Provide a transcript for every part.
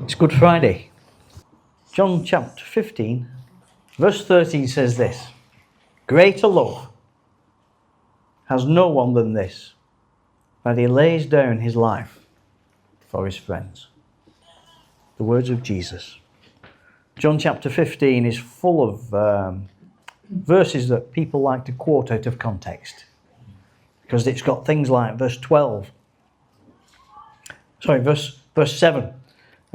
It's Good Friday. John chapter 15, verse 13 says this: Greater love has no one than this, that he lays down his life for his friends. The words of Jesus. John chapter 15 is full of verses that people like to quote out of context, because it's got things like verse 7.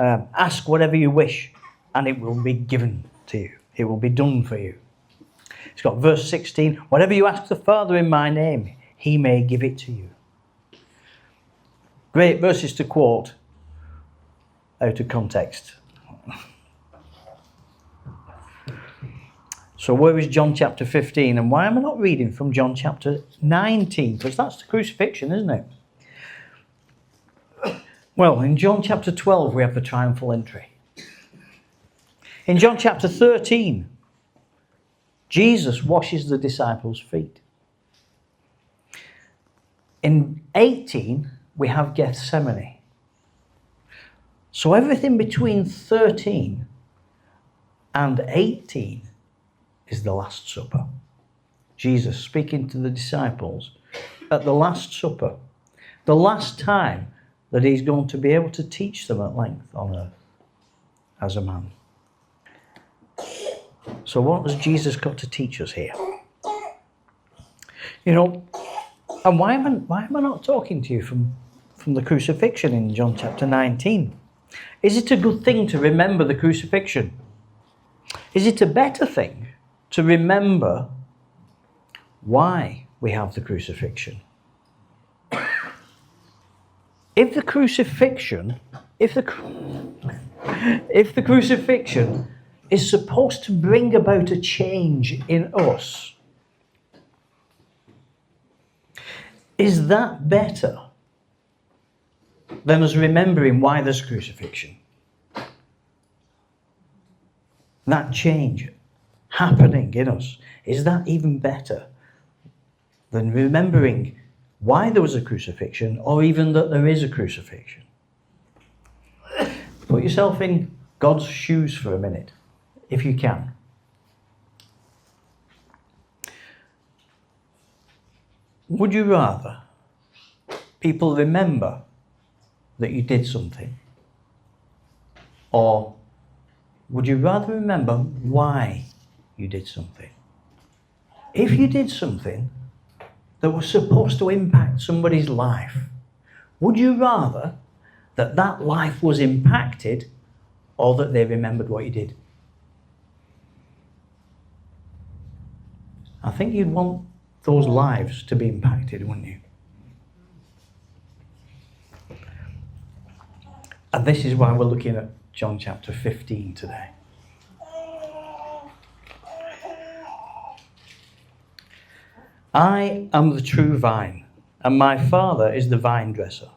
Ask whatever you wish, and it will be given to you. It will be done for you. It's got verse 16. Whatever you ask the Father in my name, he may give it to you. Great verses to quote out of context. So where is John chapter 15? And why am I not reading from John chapter 19? Because that's the crucifixion, isn't it? Well, in John chapter 12, we have the triumphal entry. In John chapter 13, Jesus washes the disciples' feet. In 18, we have Gethsemane. So everything between 13 and 18 is the Last Supper. Jesus speaking to the disciples at the Last Supper, the last time that he's going to be able to teach them at length on earth as a man. So what has Jesus got to teach us here? You know, and why am I not talking to you from the crucifixion in John chapter 19? Is it a good thing to remember the crucifixion? Is it a better thing to remember why we have the crucifixion? If the crucifixion is supposed to bring about a change in us, is that better than us remembering why there's crucifixion? That change happening in us, is that even better than remembering why there was a crucifixion, or even that there is a crucifixion? Put yourself in God's shoes for a minute, if you can. Would you rather people remember that you did something, or would you rather remember why you did something? If you did something that was supposed to impact somebody's life, would you rather that that life was impacted, or that they remembered what you did? I think you'd want those lives to be impacted, wouldn't you? And this is why we're looking at John chapter 15 today. I am the true vine, and my Father is the vine dresser.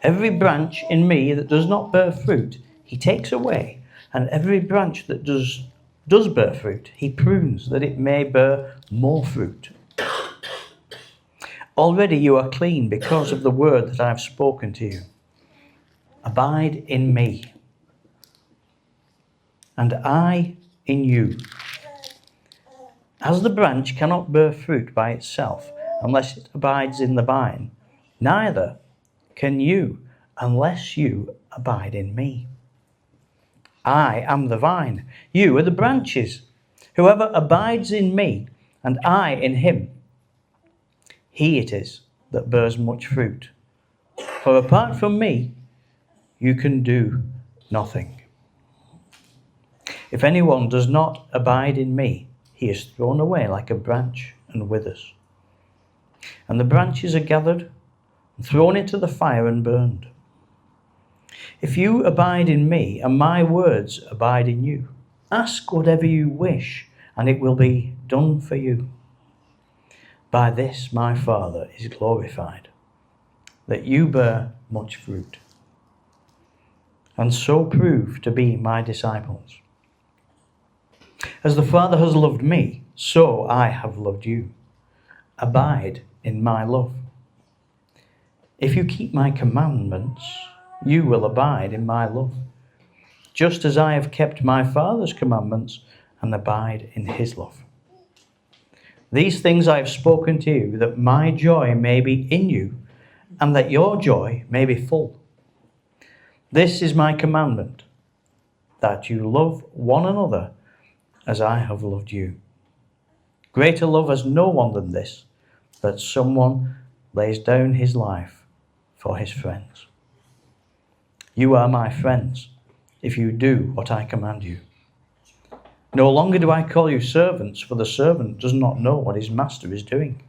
Every branch in me that does not bear fruit, he takes away, and every branch that does bear fruit, he prunes, that it may bear more fruit. Already you are clean because of the word that I have spoken to you. Abide in me, and I in you. As the branch cannot bear fruit by itself unless it abides in the vine, neither can you unless you abide in me. I am the vine, you are the branches. Whoever abides in me and I in him, he it is that bears much fruit. For apart from me, you can do nothing. If anyone does not abide in me, he is thrown away like a branch and withers. And the branches are gathered and thrown into the fire and burned. If you abide in me and my words abide in you, ask whatever you wish and it will be done for you. By this my Father is glorified, that you bear much fruit, and so prove to be my disciples. As the Father has loved me, so I have loved you. Abide in my love. If you keep my commandments, you will abide in my love, just as I have kept my Father's commandments and abide in his love. These things I have spoken to you, that my joy may be in you, and that your joy may be full. This is my commandment, that you love one another as I have loved you. Greater love has no one than this, that someone lays down his life for his friends. You are my friends, if you do what I command you. No longer do I call you servants, for the servant does not know what his master is doing.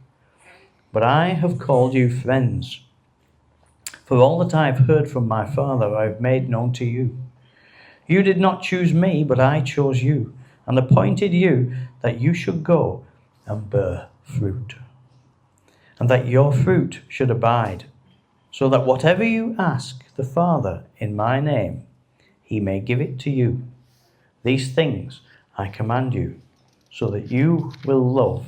But I have called you friends, for all that I have heard from my Father I have made known to you. You did not choose me, but I chose you, and appointed you that you should go and bear fruit, and that your fruit should abide, so that whatever you ask the Father in my name, he may give it to you. These things I command you, so that you will love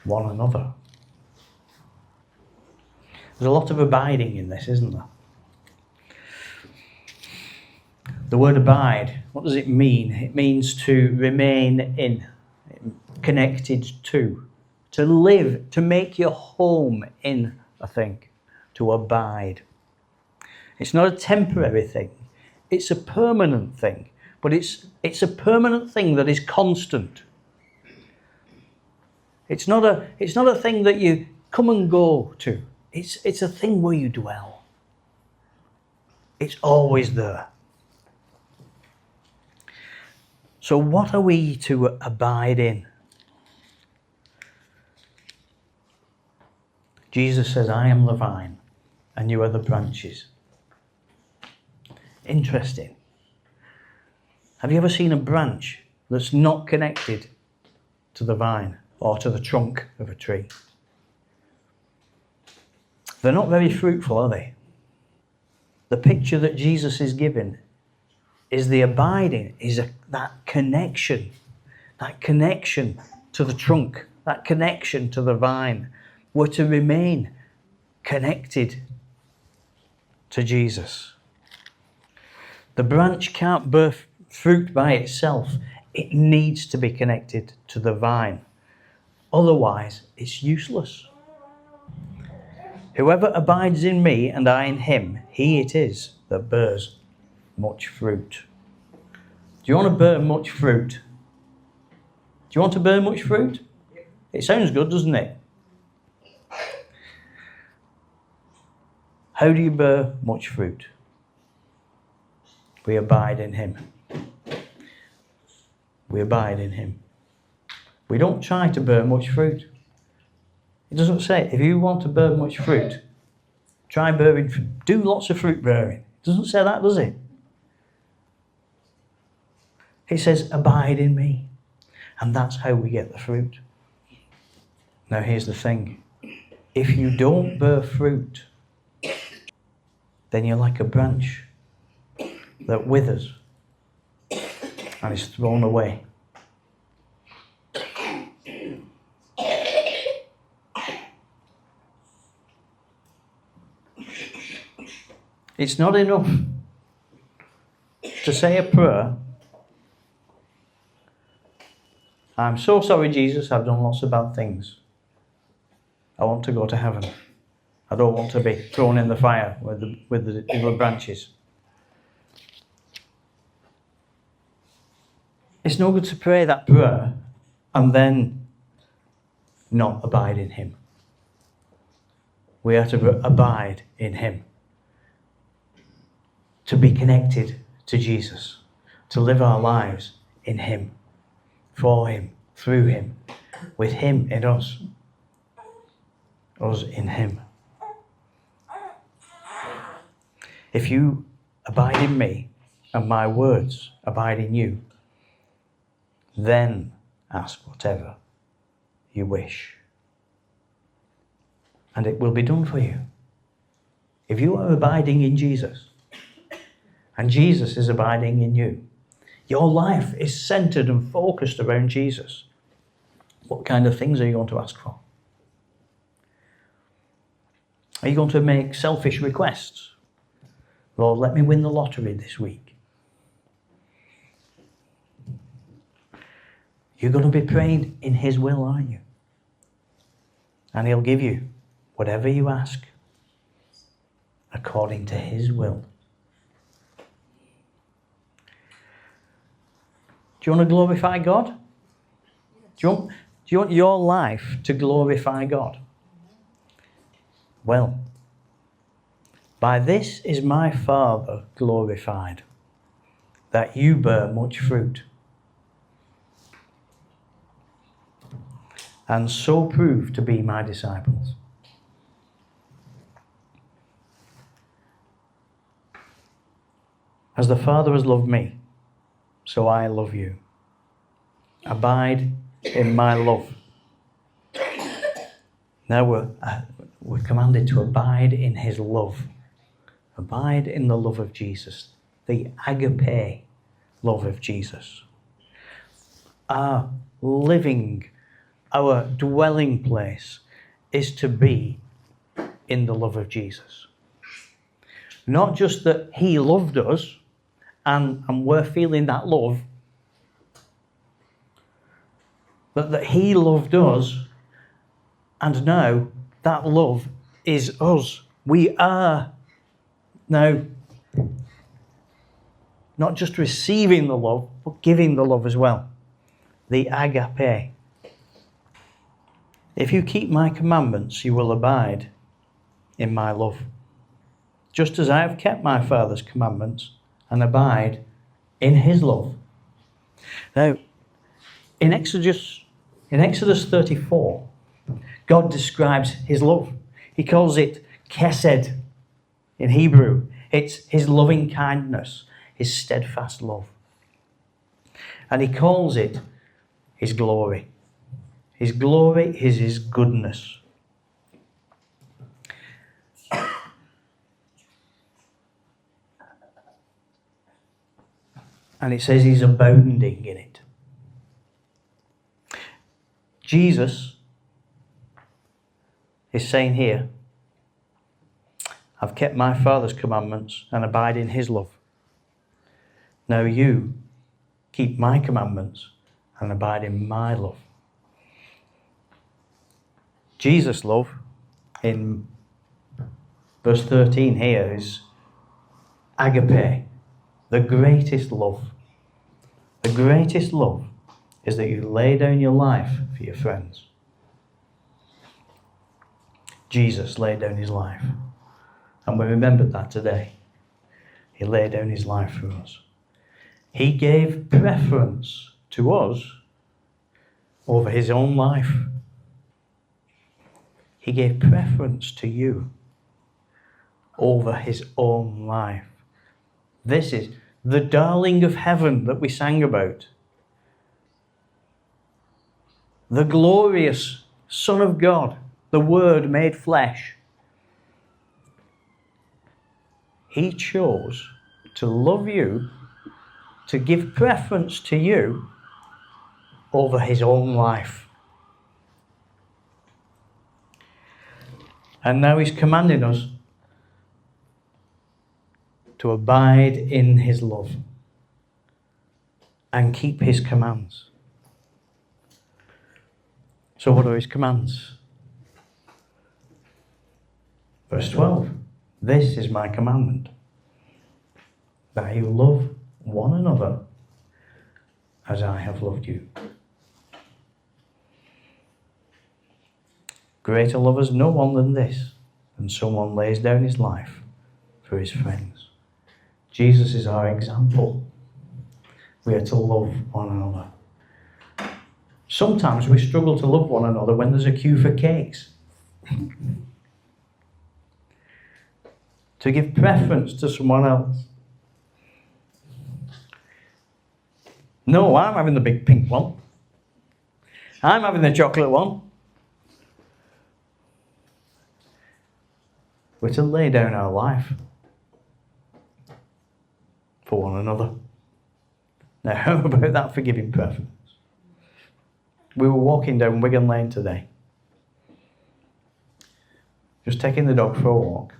one another. There's a lot of abiding in this, isn't there? The word abide, what does it mean? It means to remain in, connected to live, to make your home in a thing, to abide. It's not a temporary thing, it's a permanent thing, but it's a permanent thing that is constant. It's not a thing that you come and go to. It's a thing where you dwell. It's always there. So what are we to abide in? Jesus says, I am the vine and you are the branches. Interesting. Have you ever seen a branch that's not connected to the vine or to the trunk of a tree? They're not very fruitful, are they? The picture that Jesus is giving is the abiding, that connection to the trunk, that connection to the vine. We're to remain connected to Jesus. The branch can't bear fruit by itself. It needs to be connected to the vine. Otherwise, it's useless. Whoever abides in me and I in him, he it is that bears much fruit. Do you want to bear much fruit? Do you want to bear much fruit? It sounds good, doesn't it? How do you bear much fruit? We abide in him. We abide in him. We don't try to bear much fruit. It doesn't say, if you want to bear much fruit, try bearing, do lots of fruit bearing. It doesn't say that, does it? It says, abide in me. And that's how we get the fruit. Now here's the thing. If you don't bear fruit, then you're like a branch that withers and is thrown away. It's not enough to say a prayer, I'm so sorry, Jesus, I've done lots of bad things. I want to go to heaven. I don't want to be thrown in the fire with the other branches. It's no good to pray that prayer and then not abide in him. We are to abide in him. To be connected to Jesus. To live our lives in him. For him. Through him. With him in us. Us in him. If you abide in me and my words abide in you, then ask whatever you wish, and it will be done for you. If you are abiding in Jesus, and Jesus is abiding in you, your life is centered and focused around Jesus. What kind of things are you going to ask for? Are you going to make selfish requests? Lord, let me win the lottery this week. You're going to be praying in his will, aren't you? And he'll give you whatever you ask according to his will. Do you want to glorify God? Do you want your life to glorify God? Well, by this is my Father glorified, that you bear much fruit, and so prove to be my disciples. As the Father has loved me, so I love you. Abide in my love. Now we're commanded to abide in his love. Abide in the love of Jesus, the agape love of Jesus. Our living, our dwelling place is to be in the love of Jesus. Not just that he loved us and we're feeling that love, but that he loved us and now that love is us. We are now not just receiving the love, but giving the love as well. The agape. If you keep my commandments, you will abide in my love. Just as I have kept my Father's commandments and abide in his love. Now, in Exodus 34, God describes his love. He calls it chesed in Hebrew. It's his loving kindness, his steadfast love. And he calls it his glory. His glory is his goodness. And it says he's abounding in it. Jesus is saying here, I've kept my Father's commandments and abide in his love. Now you keep my commandments and abide in my love. Jesus' love in verse 13 here is agape, the greatest love. The greatest love is that you lay down your life for your friends. Jesus laid down his life. And we remembered that today. He laid down his life for us. He gave preference to us over his own life. He gave preference to you over his own life. This is the darling of heaven that we sang about. The glorious Son of God, the Word made flesh. He chose to love you, to give preference to you over his own life. And now he's commanding us to abide in his love and keep his commands. So what are his commands? Verse 12. This is my commandment, that you love one another as I have loved you. Greater love has no one than this, than someone lays down his life for his friends. Jesus is our example. We are to love one another. Sometimes we struggle to love one another when there's a queue for cakes. To give preference to someone else. No, I'm having the big pink one. I'm having the chocolate one. We're to lay down our life for one another. Now, how about that for giving preference? We were walking down Wigan Lane today. Just taking the dog for a walk.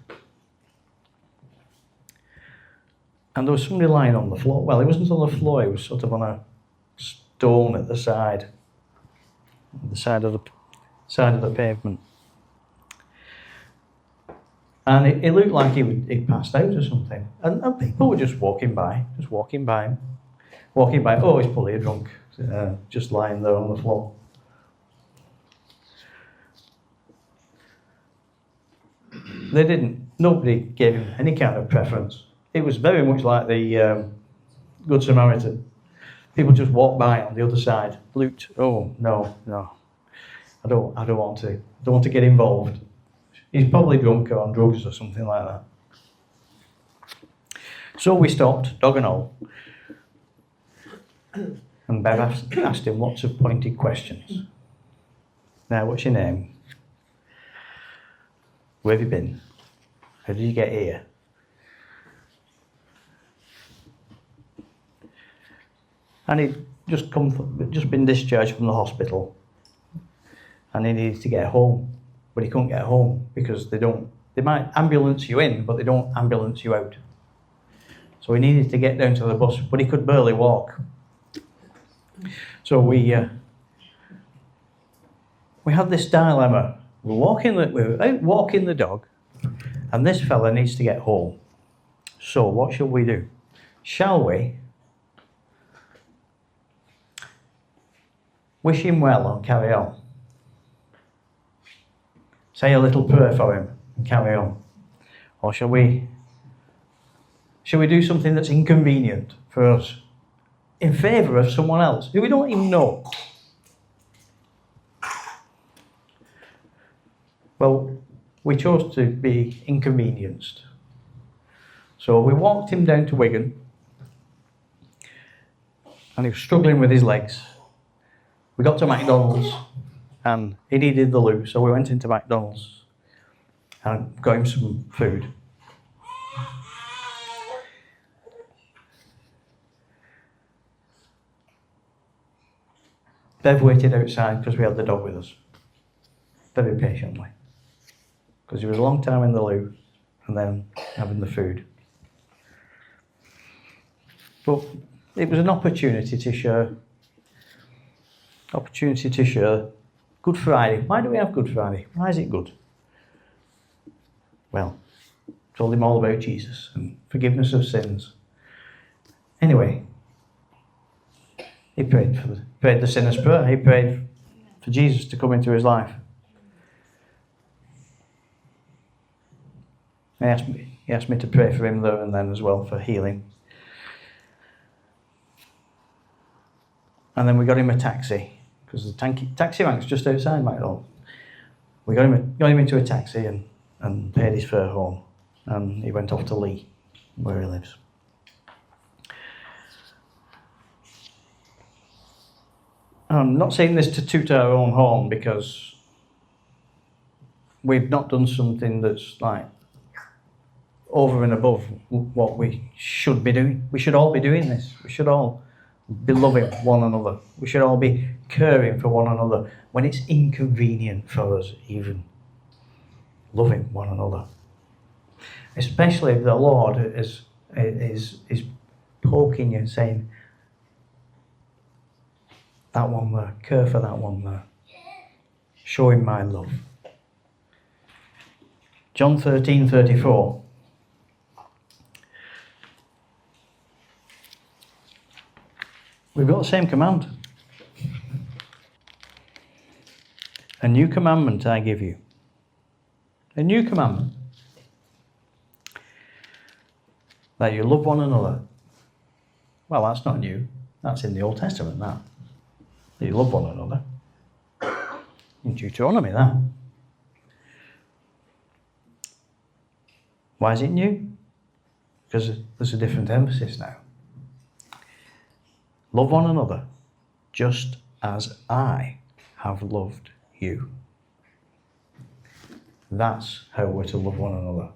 And there was somebody lying on the floor. Well, he wasn't on the floor, he was sort of on a stone at the side of the pavement. And it looked like he'd passed out or something. And people were just walking by him. Oh, he's probably a drunk, just lying there on the floor. Nobody gave him any kind of preference. It was very much like the Good Samaritan. People just walked by on the other side, looked, oh, no, I don't want to get involved. He's probably drunk or on drugs or something like that. So we stopped, dog and all. And Bev asked him lots of pointed questions. Now, what's your name? Where have you been? How did you get here? And he'd just been discharged from the hospital. And he needed to get home. But he couldn't get home because they might ambulance you in, but they don't ambulance you out. So he needed to get down to the bus, but he could barely walk. So we had this dilemma. We're out walking the dog, and this fella needs to get home. So what shall we do? Shall we wish him well and carry on? Say a little prayer for him and carry on? Or shall we do something that's inconvenient for us in favour of someone else who we don't even know? Well, we chose to be inconvenienced. So we walked him down to Wigan, and he was struggling with his legs. We got to McDonald's, and he needed the loo, so we went into McDonald's and got him some food. Bev waited outside because we had the dog with us, very patiently, because he was a long time in the loo and then having the food. But it was an opportunity to share. Good Friday. Why do we have Good Friday? Why is it good? Well, told him all about Jesus and forgiveness of sins. Anyway, he prayed the sinner's prayer. He prayed for Jesus to come into his life. He asked me to pray for him there and then as well for healing. And then we got him a taxi, because the taxi rank's just outside McDonald's. We got him into a taxi and paid his fare home. And he went off to Leigh, where he lives. I'm not saying this to toot our own horn, because we've not done something that's like over and above what we should be doing. We should all be doing this. We should all be loving one another. We should all be caring for one another when it's inconvenient for us, even loving one another. Especially if the Lord is poking you and saying, that one there, care for that one there. Show him my love. John 13:34. We've got the same command. A new commandment I give you. A new commandment. That you love one another. Well, that's not new. That's in the Old Testament, that you love one another. In Deuteronomy, that. Why is it new? Because there's a different emphasis now. Love one another, just as I have loved you. That's how we're to love one another.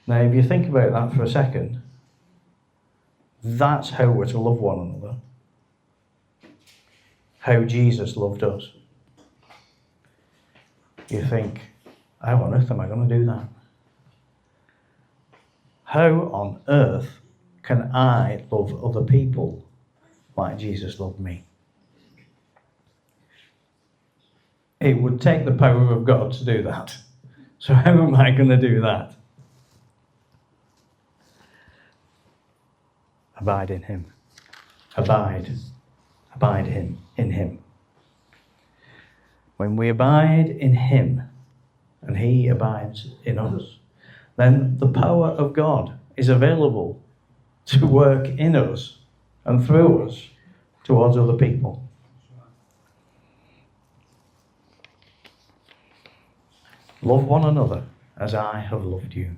Now, if you think about that for a second, that's how we're to love one another. How Jesus loved us. You think, how on earth am I going to do that? How on earth can I love other people like Jesus loved me. It would take the power of God to do that. So how am I going to do that? Abide in him. Abide. Abide in him. When we abide in him and he abides in us, then the power of God is available to work in us and through us towards other people. Love one another as I have loved you.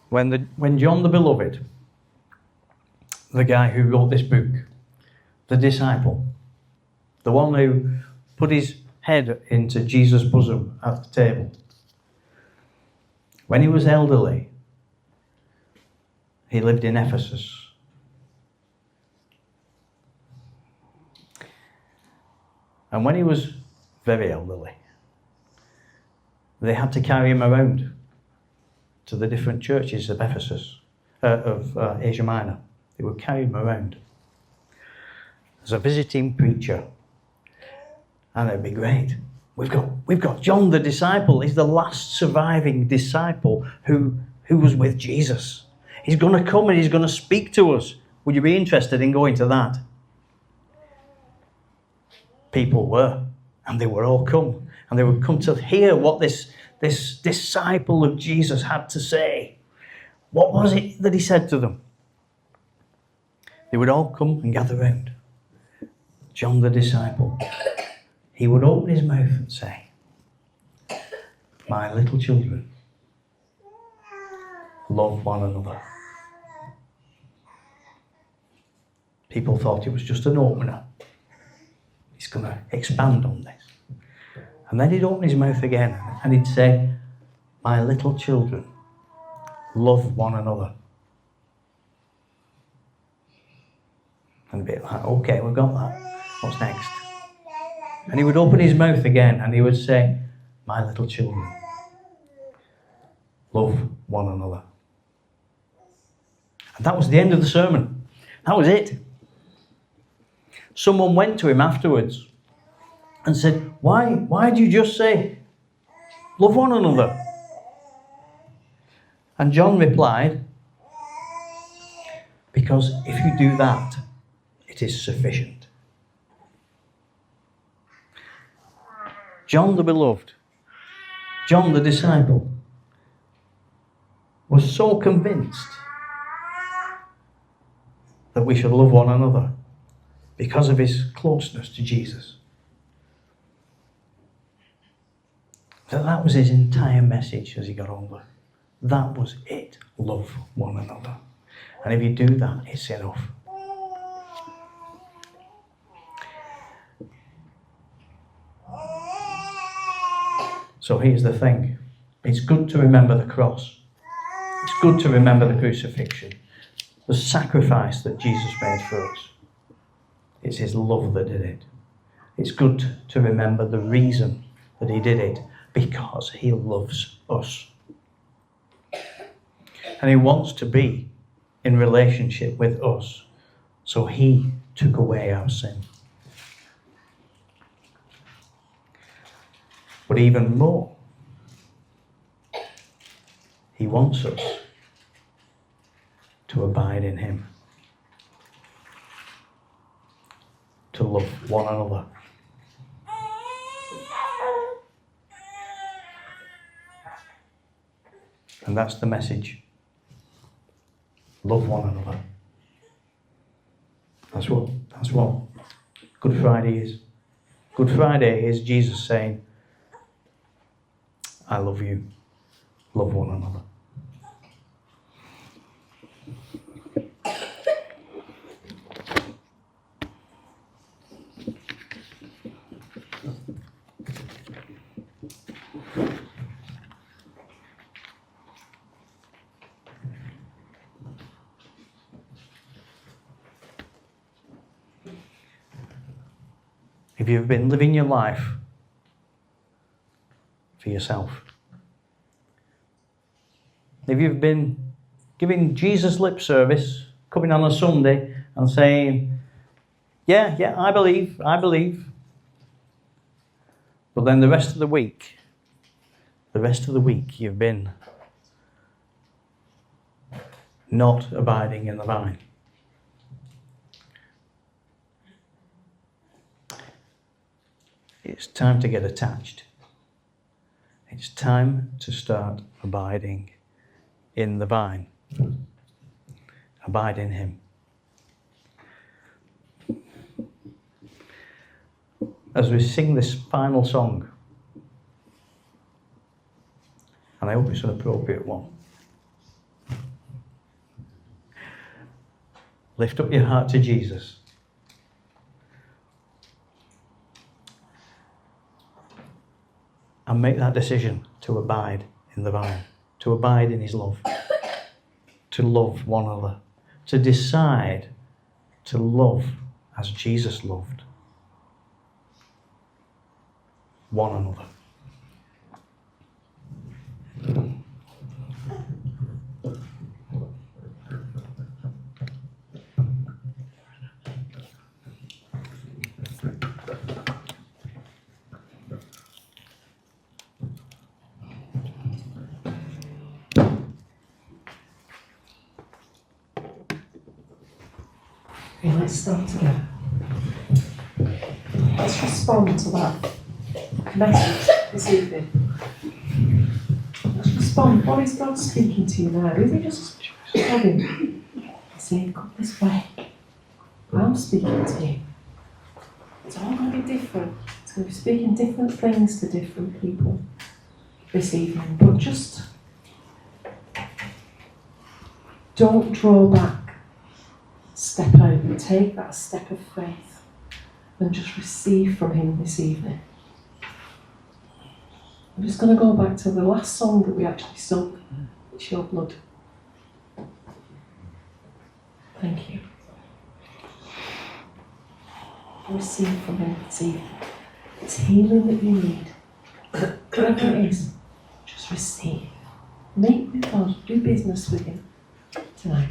When John the Beloved, the guy who wrote this book, the disciple, the one who put his head into Jesus' bosom at the table, when he was elderly, he lived in Ephesus. And when he was very elderly, they had to carry him around to the different churches of Ephesus, of Asia Minor. They would carry him around as a visiting preacher. And it'd be great. We've got John the disciple. He's the last surviving disciple who was with Jesus. He's going to come and he's going to speak to us. Would you be interested in going to that? People were, and they would all come, and they would come to hear what this disciple of Jesus had to say. What was it that he said to them? They would all come and gather round. John the disciple, he would open his mouth and say, "My little children, love one another." People thought it was just an opener. He's going to expand on this. And then he'd open his mouth again and he'd say, "My little children, love one another." And a bit like, okay, we've got that. What's next? And he would open his mouth again and he would say, "My little children, love one another." And that was the end of the sermon. That was it. Someone went to him afterwards and said, why did you just say, "Love one another"? And John replied, "Because if you do that, it is sufficient." John the Beloved, John the disciple, was so convinced that we should love one another because of his closeness to Jesus. That was his entire message as he got older. That was it. Love one another. And if you do that, it's enough. So here's the thing. It's good to remember the cross. It's good to remember the crucifixion. The sacrifice that Jesus made for us. It's his love that did it. It's good to remember the reason that he did it. Because he loves us. And he wants to be in relationship with us. So he took away our sin. But even more, he wants us to abide in him. To love one another. And that's the message. Love one another. That's what Good Friday is. Good Friday is Jesus saying, "I love you. Love one another." If you've been living your life for yourself, if you've been giving Jesus lip service, coming on a Sunday and saying, yeah, I believe. But then the rest of the week you've been not abiding in the vine. It's time to get attached. It's time to start abiding in the vine. Abide in him. As we sing this final song, and I hope it's an appropriate one, lift up your heart to Jesus. And make that decision to abide in the vine, to abide in his love, to love one another, to decide to love as Jesus loved one another. Okay, let's start again. Let's respond to that message this evening. Let's respond. What is God speaking to you now? Is it just having saying, come this way? I'm speaking to you. It's all going to be different. It's going to be speaking different things to different people this evening. But just don't draw back. Step out and take that step of faith and just receive from him this evening. I'm just going to go back to the last song that we actually sung. It's Your Blood. Thank you. Receive from him this evening. It's healing that you need. Whatever it is, just receive. Meet with God. Do business with him tonight.